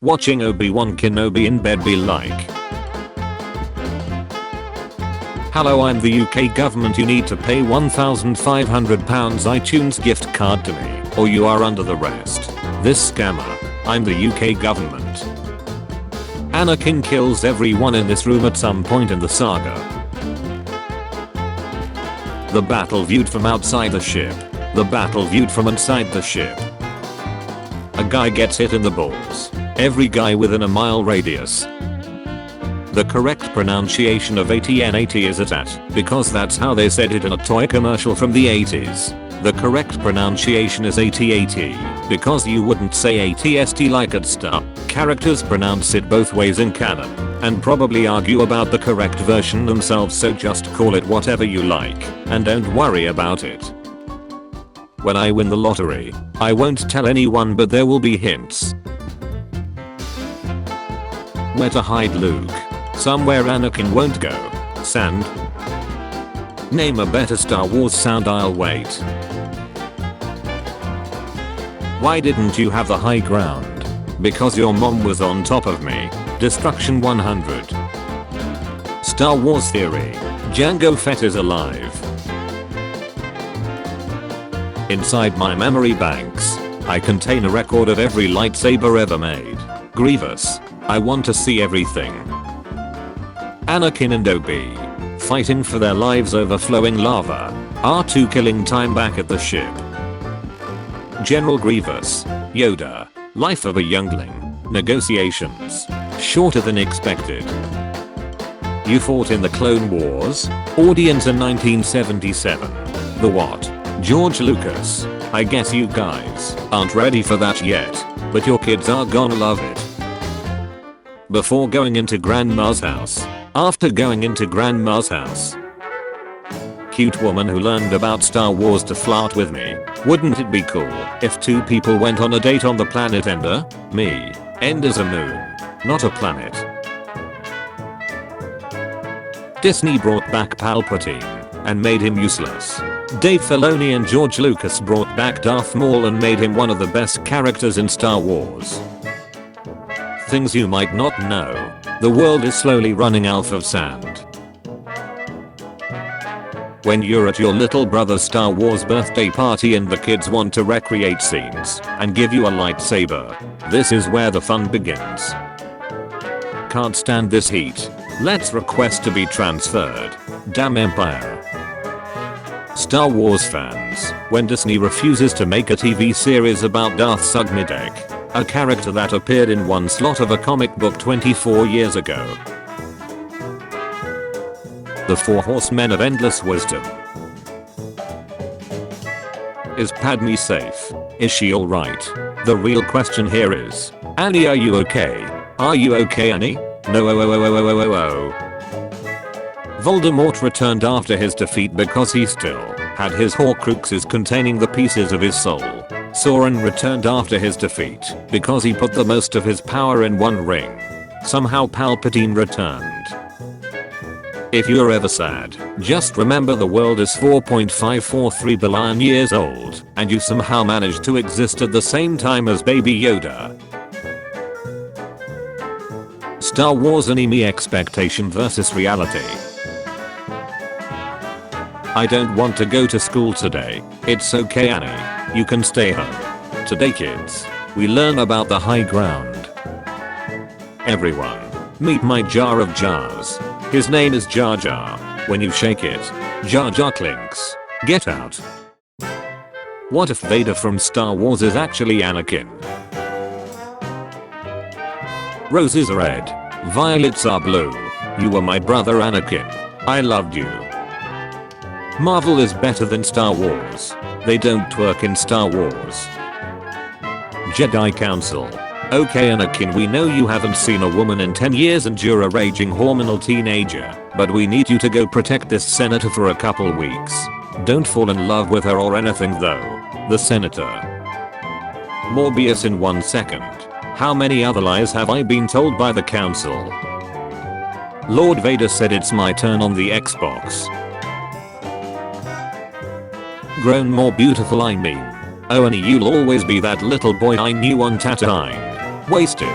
watching Obi-Wan Kenobi in bed be like? Hello, I'm the UK government. You need to pay £1,500 iTunes gift card to me, or you are under the rest. This scammer. I'm the UK government. Anakin kills everyone in this room at some point in the saga. The battle viewed from outside the ship. The battle viewed from inside the ship. A guy gets hit in the balls. Every guy within a mile radius. The correct pronunciation of AT&T is AT, because that's how they said it in a toy commercial from the 80s. The correct pronunciation is AT-AT, because you wouldn't say ATST like at Star. Characters pronounce it both ways in canon, and probably argue about the correct version themselves, so just call it whatever you like, and don't worry about it. When I win the lottery, I won't tell anyone, but there will be hints. Where to hide Luke? Somewhere Anakin won't go. Sand. Name a better Star Wars sound. I'll wait. Why didn't you have the high ground? Because your mom was on top of me. Destruction 100. Star Wars theory. Jango Fett is alive. Inside my memory banks, I contain a record of every lightsaber ever made. Grievous. I want to see everything. Anakin and Obi. Fighting for their lives over flowing lava. R2 killing time back at the ship. General Grievous. Yoda. Life of a youngling. Negotiations. Shorter than expected. You fought in the Clone Wars? Audience in 1977. The what? George Lucas. I guess you guys aren't ready for that yet, but your kids are gonna love it. Before going into Grandma's house. After going into Grandma's house. Cute woman who learned about Star Wars to flirt with me. Wouldn't it be cool if two people went on a date on the planet Ender? Me. Ender's a moon, not a planet. Disney brought back Palpatine and made him useless. Dave Filoni and George Lucas brought back Darth Maul and made him one of the best characters in Star Wars. Things you might not know. The world is slowly running out of sand. When you're at your little brother's Star Wars birthday party and the kids want to recreate scenes and give you a lightsaber, this is where the fun begins. Can't stand this heat. Let's request to be transferred. Damn Empire. Star Wars fans, when Disney refuses to make a TV series about Darth Sugmidek, a character that appeared in one slot of a comic book 24 years ago. The Four Horsemen of Endless Wisdom. Is Padme safe? Is she alright? The real question here is, Annie, are you okay? Are you okay, Annie? No. Voldemort returned after his defeat because he still had his Horcruxes containing the pieces of his soul. Sauron returned after his defeat because he put the most of his power in one ring. Somehow Palpatine returned. If you're ever sad, just remember the world is 4.543 billion years old, and you somehow managed to exist at the same time as Baby Yoda. Star Wars anime expectation versus reality. I don't want to go to school today. It's okay, Annie. You can stay home. Today, kids, we learn about the high ground. Everyone, meet my jar of jars. His name is Jar Jar. When you shake it, Jar Jar clinks. Get out. What if Vader from Star Wars is actually Anakin? Roses are red. Violets are blue. You were my brother Anakin. I loved you. Marvel is better than Star Wars. They don't twerk in Star Wars. Jedi Council. Okay Anakin, we know you haven't seen a woman in 10 years and you're a raging hormonal teenager, but we need you to go protect this senator for a couple weeks. Don't fall in love with her or anything though. The senator. Morbius in 1 second. How many other lies have I been told by the council? Lord Vader said it's my turn on the Xbox. Grown more beautiful, I mean. Oh, Annie, you'll always be that little boy I knew on Tatooine. Wasted.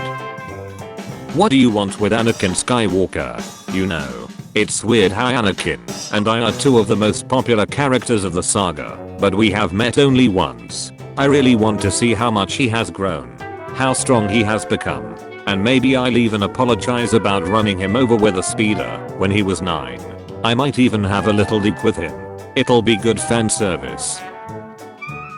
What do you want with Anakin Skywalker? You know, it's weird how Anakin and I are two of the most popular characters of the saga, but we have met only once. I really want to see how much he has grown, how strong he has become, and maybe I'll even apologize about running him over with a speeder when he was 9. I might even have a little leak with him. It'll be good fan service.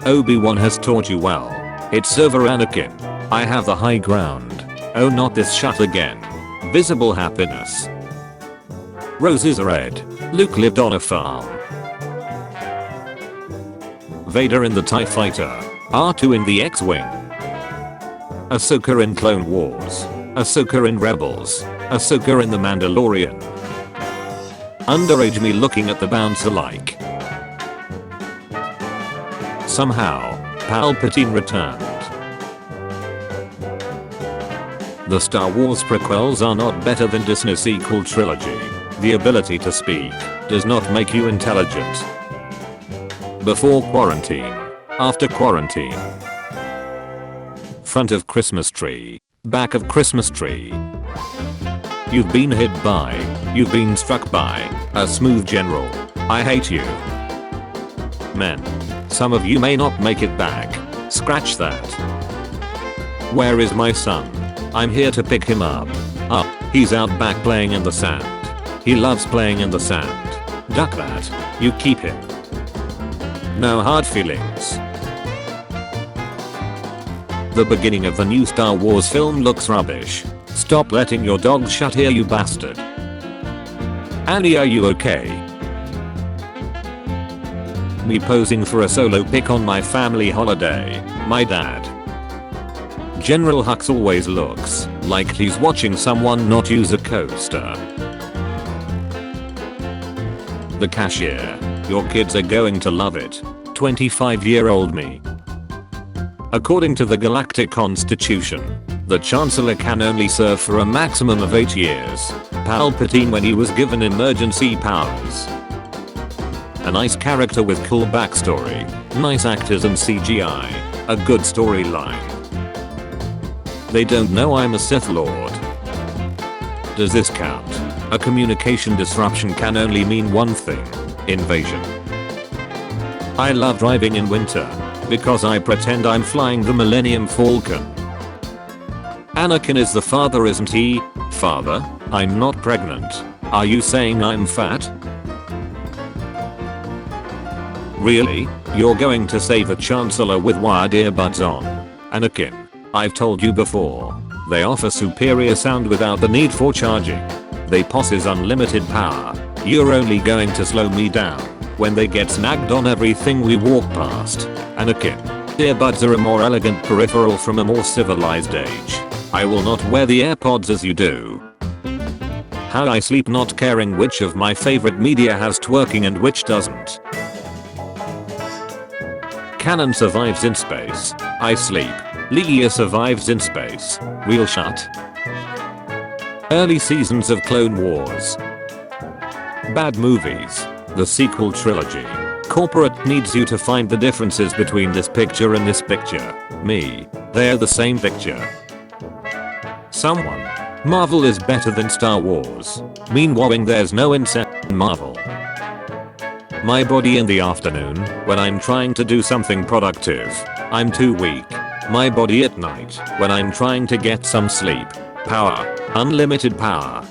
Obi-Wan has taught you well. It's over, Anakin. I have the high ground. Oh, not this shut again. Visible happiness. Roses are red. Luke lived on a farm. Vader in the TIE Fighter. R2 in the X-Wing. Ahsoka in Clone Wars. Ahsoka in Rebels. Ahsoka in The Mandalorian. Underage me looking at the bouncer like. Somehow, Palpatine returned. The Star Wars prequels are not better than Disney's sequel trilogy. The ability to speak does not make you intelligent. Before quarantine. After quarantine. Front of Christmas tree. Back of Christmas tree. You've been hit by. You've been struck by. A smooth general. I hate you. Men. Some of you may not make it back. Scratch that. Where is my son? I'm here to pick him up. He's out back playing in the sand. He loves playing in the sand. Duck that. You keep him. No hard feelings. The beginning of the new Star Wars film looks rubbish. Stop letting your dog shut here, you bastard. Annie, are you okay? Me posing for a solo pic on my family holiday. My dad. General Hux always looks like he's watching someone not use a coaster. The cashier. Your kids are going to love it. 25-year-old me. According to the Galactic Constitution, the Chancellor can only serve for a maximum of 8 years. Palpatine when he was given emergency powers. A nice character with cool backstory, nice actors and CGI, a good storyline. They don't know I'm a Sith Lord. Does this count? A communication disruption can only mean one thing. Invasion. I love driving in winter because I pretend I'm flying the Millennium Falcon. Anakin is the father, isn't he? Father, I'm not pregnant. Are you saying I'm fat? Really? You're going to save a Chancellor with wired earbuds on? Anakin, I've told you before. They offer superior sound without the need for charging. They possess unlimited power. You're only going to slow me down when they get snagged on everything we walk past. Anakin, earbuds are a more elegant peripheral from a more civilized age. I will not wear the AirPods as you do. How I sleep not caring which of my favorite media has twerking and which doesn't. Canon survives in space. I sleep. Leia survives in space. We'll shut. Early seasons of Clone Wars. Bad movies. The sequel trilogy. Corporate needs you to find the differences between this picture and this picture. Me. They're the same picture. Someone. Marvel is better than Star Wars. Meanwhile, there's no incest in Marvel. My body in the afternoon, when I'm trying to do something productive. I'm too weak. My body at night, when I'm trying to get some sleep. Power. Unlimited power.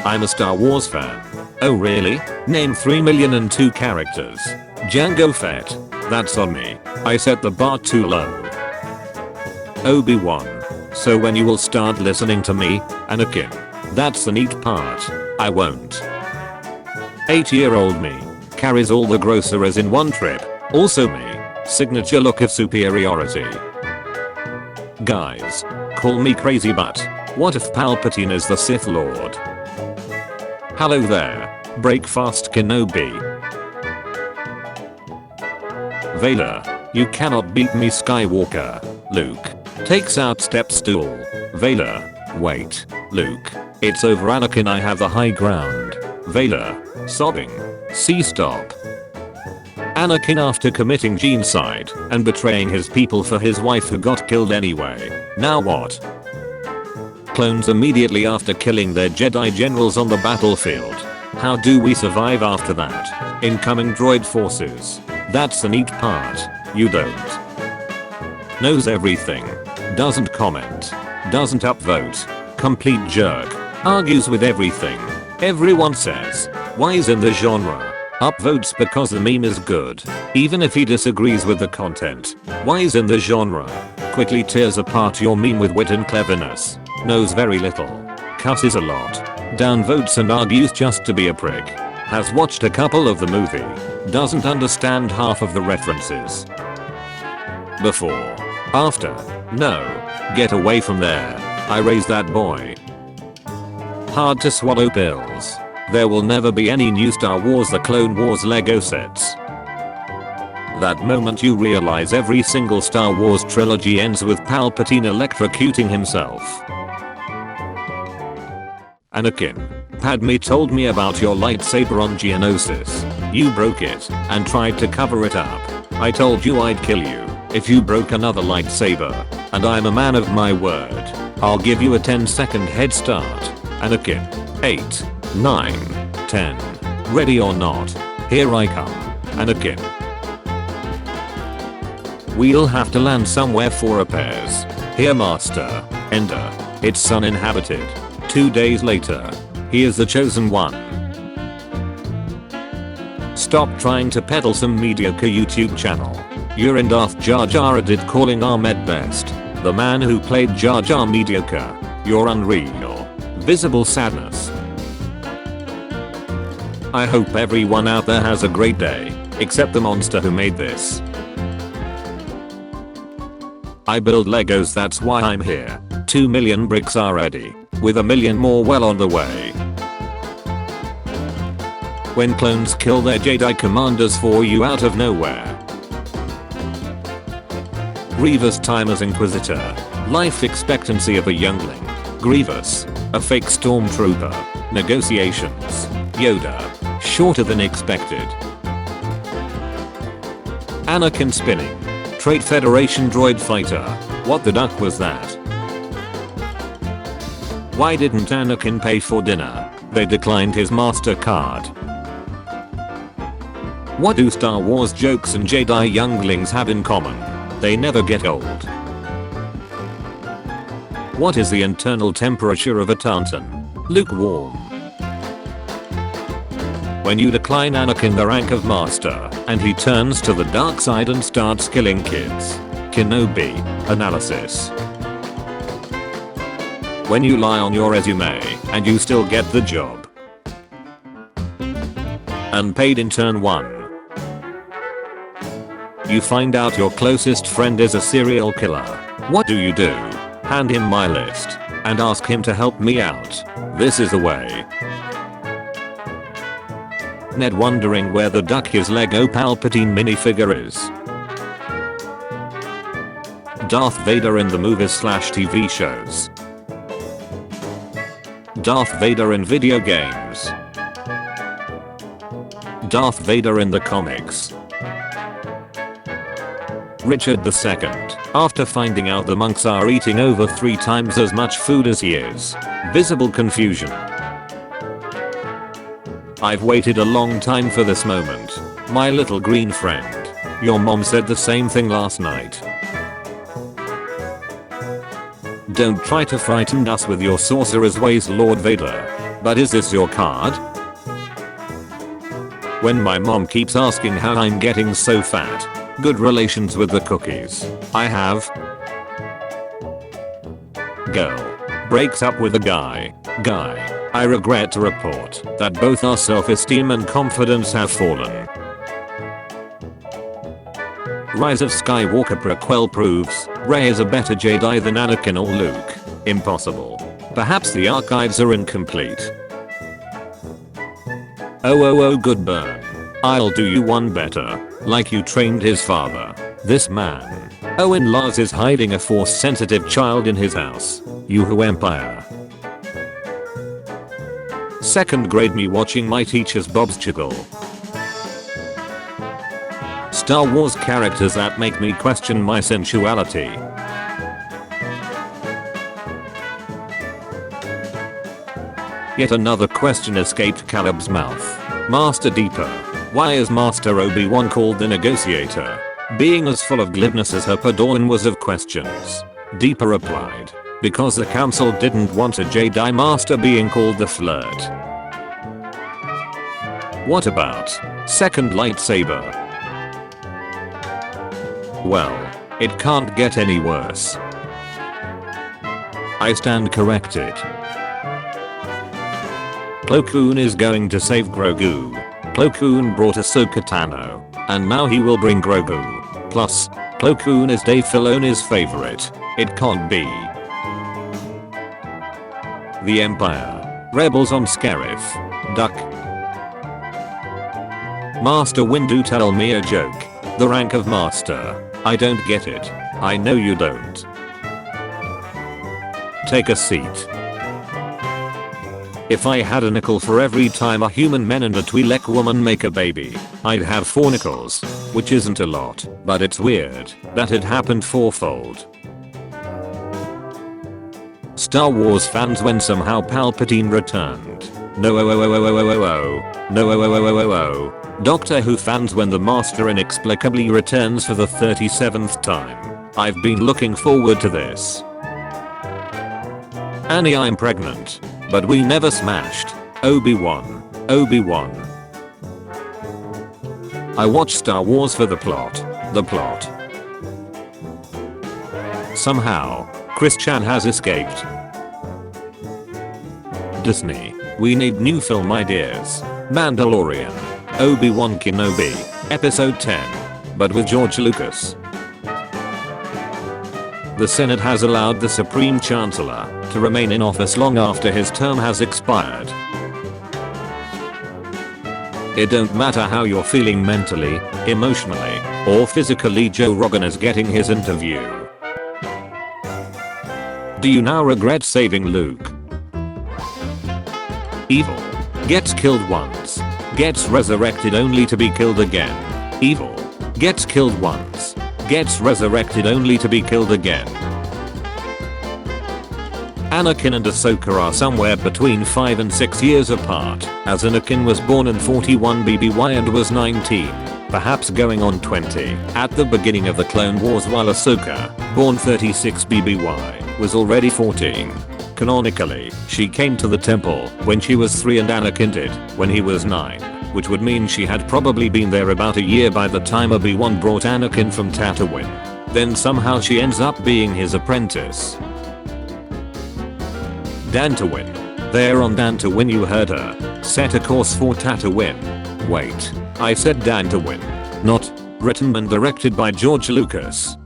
I'm a Star Wars fan. Oh really? Name 3,000,002 characters. Jango Fett. That's on me. I set the bar too low. Obi-Wan. So when you will start listening to me, Anakin? That's the neat part. I won't. 8-year-old me. Carries all the groceries in one trip. Also me. Signature look of superiority. Guys. Call me crazy, but what if Palpatine is the Sith Lord? Hello there. Breakfast Kenobi. Vader. You cannot beat me, Skywalker. Luke. Takes out step stool. Vader. Wait. Luke. It's over, Anakin, I have the high ground. Vader. Sobbing. See, stop. Anakin after committing genocide and betraying his people for his wife who got killed anyway. Now what? clones immediately after killing their Jedi generals on the battlefield. How do we survive after that? Incoming droid forces. That's the neat part. You don't. Knows everything. Doesn't comment. Doesn't upvote. Complete jerk. Argues with everything. Everyone says. Why's in the genre? Upvotes because the meme is good. Even if he disagrees with the content. Why's in the genre? Quickly tears apart your meme with wit and cleverness. Knows very little. Cusses a lot. Downvotes and argues just to be a prick. Has watched a couple of the movie. Doesn't understand half of the references. Before. After. No. Get away from there. I raised that boy. Hard to swallow pills. There will never be any new Star Wars The Clone Wars Lego sets. That moment you realize every single Star Wars trilogy ends with Palpatine electrocuting himself. Anakin, Padme told me about your lightsaber on Geonosis. You broke it and tried to cover it up. I told you I'd kill you if you broke another lightsaber, and I'm a man of my word. I'll give you a 10-second head start. Anakin. 8, 9, 10. Ready or not? Here I come. Anakin. We'll have to land somewhere for repairs. Here Master. Ender. It's uninhabited. 2 days later. He is the chosen one. Stop trying to peddle some mediocre YouTube channel. You're in Darth Jar Jar did calling Ahmed best. The man who played Jar Jar mediocre. You're unreal. Visible sadness. I hope everyone out there has a great day, except the monster who made this. I build Legos, that's why I'm here. 2 million bricks are ready, with a million more well on the way. When clones kill their Jedi commanders for you out of nowhere. Grievous time as Inquisitor. Life expectancy of a youngling. Grievous. A fake stormtrooper. Negotiations. Yoda. Shorter than expected. Anakin spinning. Trait Federation droid fighter. What the duck was that? Why didn't Anakin pay for dinner? They declined his MasterCard. What do Star Wars jokes and Jedi younglings have in common? They never get old. What is the internal temperature of a Tauntaun? Lukewarm. When you decline Anakin the rank of Master, and he turns to the dark side and starts killing kids. Kenobi. Analysis. When you lie on your resume, and you still get the job. Unpaid intern 1. You find out your closest friend is a serial killer. What do? Hand him my list and ask him to help me out. This is the way. Ned wondering where the duck his Lego Palpatine minifigure is. Darth Vader in the movies/TV shows. Darth Vader in video games. Darth Vader in the comics. Richard II, after finding out the monks are eating over 3 times as much food as he is. Visible confusion. I've waited a long time for this moment. My little green friend. Your mom said the same thing last night. Don't try to frighten us with your sorcerer's ways, Lord Vader. But is this your card? When my mom keeps asking how I'm getting so fat. Good relations with the cookies. I have. Girl. Breaks up with a guy. I regret to report that both our self-esteem and confidence have fallen. Rise of Skywalker prequel proves Rey is a better Jedi than Anakin or Luke. Impossible. Perhaps the archives are incomplete. Oh good burn. I'll do you one better. Like you trained his father. This man. Owen Lars is hiding a force-sensitive child in his house. Yoo-hoo Empire. 2nd grade me watching my teacher's Bob's Chiggle. Star Wars characters that make me question my sensuality. Yet another question escaped Caleb's mouth. Master Deeper. Why is Master Obi-Wan called the Negotiator? Being as full of glibness as her Padawan was of questions, Deeper replied, because the council didn't want a Jedi Master being called the Flirt. What about second lightsaber? Well, it can't get any worse. I stand corrected. Plo Koon is going to save Grogu. Plo Koon brought Ahsoka Tano, and now he will bring Grogu. Plus, Plo Koon is Dave Filoni's favorite. It can't be. The Empire. Rebels on Scarif. Duck. Master Windu, tell me a joke. The rank of Master. I don't get it. I know you don't. Take a seat. If I had a nickel for every time a human man and a Twi'lek woman make a baby, I'd have 4 nickels, which isn't a lot, but it's weird that it happened fourfold. Star Wars fans when somehow Palpatine returned. No. Doctor Who fans when the Master inexplicably returns for the 37th time. I've been looking forward to this. Annie, I'm pregnant. But we never smashed. Obi-Wan. I watch Star Wars for the plot. Somehow, Chris Chan has escaped. Disney, we need new film ideas. Mandalorian. Obi-Wan Kenobi. Episode 10. But with George Lucas. The Senate has allowed the Supreme Chancellor to remain in office long after his term has expired. It don't matter how you're feeling mentally, emotionally, or physically, Joe Rogan is getting his interview. Do you now regret saving Luke? Evil. Gets killed once. Gets resurrected only to be killed again. Evil. Gets killed once. Gets resurrected only to be killed again. Anakin and Ahsoka are somewhere between 5 and 6 years apart, as Anakin was born in 41 BBY and was 19, perhaps going on 20, at the beginning of the Clone Wars, while Ahsoka, born 36 BBY, was already 14. Canonically, she came to the temple when she was 3 and Anakin did when he was 9, which would mean she had probably been there about a year by the time Obi-Wan brought Anakin from Tatooine. Then somehow she ends up being his apprentice. Dantooine. There on Dantooine, you heard her. Set a course for Tatooine. Wait, I said Dantooine. Not written and directed by George Lucas.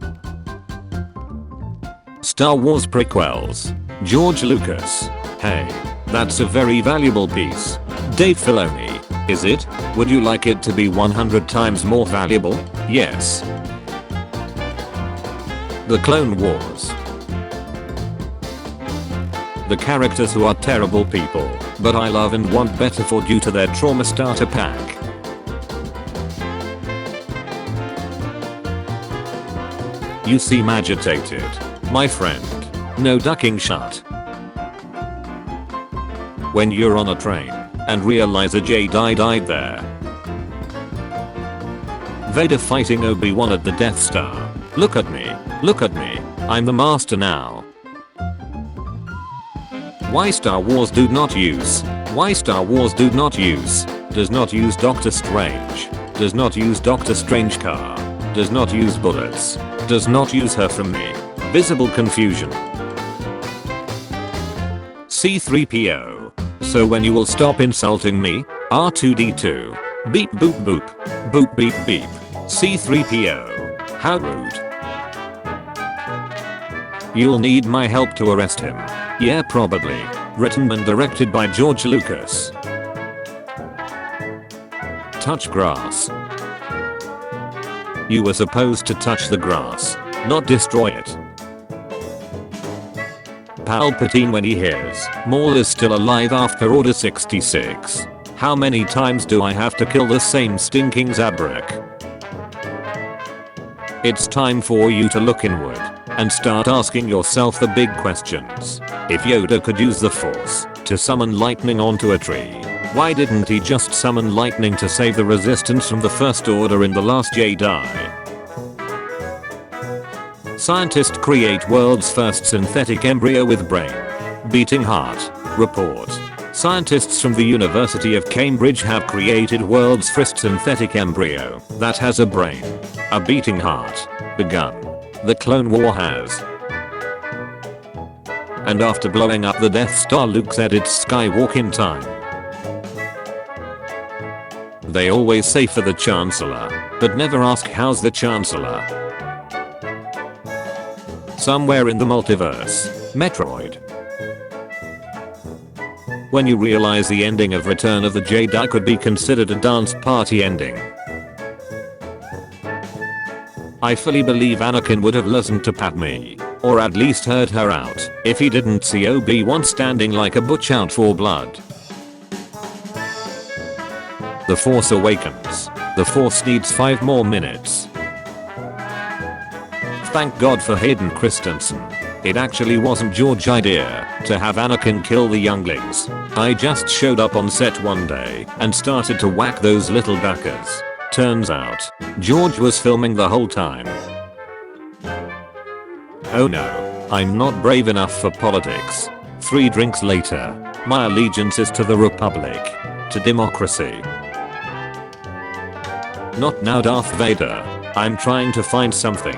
Star Wars prequels. George Lucas. Hey, that's a very valuable piece. Dave Filoni. Is it? Would you like it to be 100 times more valuable? Yes. The Clone Wars. The characters who are terrible people, but I love and want better for due to their trauma starter pack. You seem agitated. My friend. No ducking shut. When you're on a train and realize a Jedi died there. Vader fighting Obi-Wan at the Death Star. Look at me, I'm the master now. Why Star Wars do not use does not use Doctor Strange, does not use Doctor Strange car, does not use bullets, does not use her from me. Visible confusion. C-3PO. So when you will stop insulting me? R2-D2. Beep boop boop. Boop beep beep. C-3PO. How rude. You'll need my help to arrest him. Yeah, probably. Written and directed by George Lucas. Touch grass. You were supposed to touch the grass, not destroy it. Palpatine when he hears Maul is still alive after Order 66. How many times do I have to kill the same stinking Zabrak? It's time for you to look inward and start asking yourself the big questions. If Yoda could use the Force to summon lightning onto a tree, why didn't he just summon lightning to save the resistance from the First Order in The Last Jedi? Scientists create world's first synthetic embryo with brain. Beating heart. Report. Scientists from the University of Cambridge have created world's first synthetic embryo that has a brain, a beating heart, begun. The Clone War has. And after blowing up the Death Star, Luke said it's Skywalk in time. They always say for the Chancellor, but never ask how's the Chancellor. Somewhere in the multiverse, Metroid. When you realize the ending of Return of the Jedi could be considered a dance party ending. I fully believe Anakin would have listened to Padme, or at least heard her out, if he didn't see Obi-Wan standing like a butch out for blood. The Force Awakens. The Force needs 5 more minutes. Thank God for Hayden Christensen. It actually wasn't George's idea to have Anakin kill the younglings. I just showed up on set one day and started to whack those little duckers. Turns out, George was filming the whole time. Oh no, I'm not brave enough for politics. 3 drinks later, my allegiance is to the Republic. To democracy. Not now, Darth Vader. I'm trying to find something.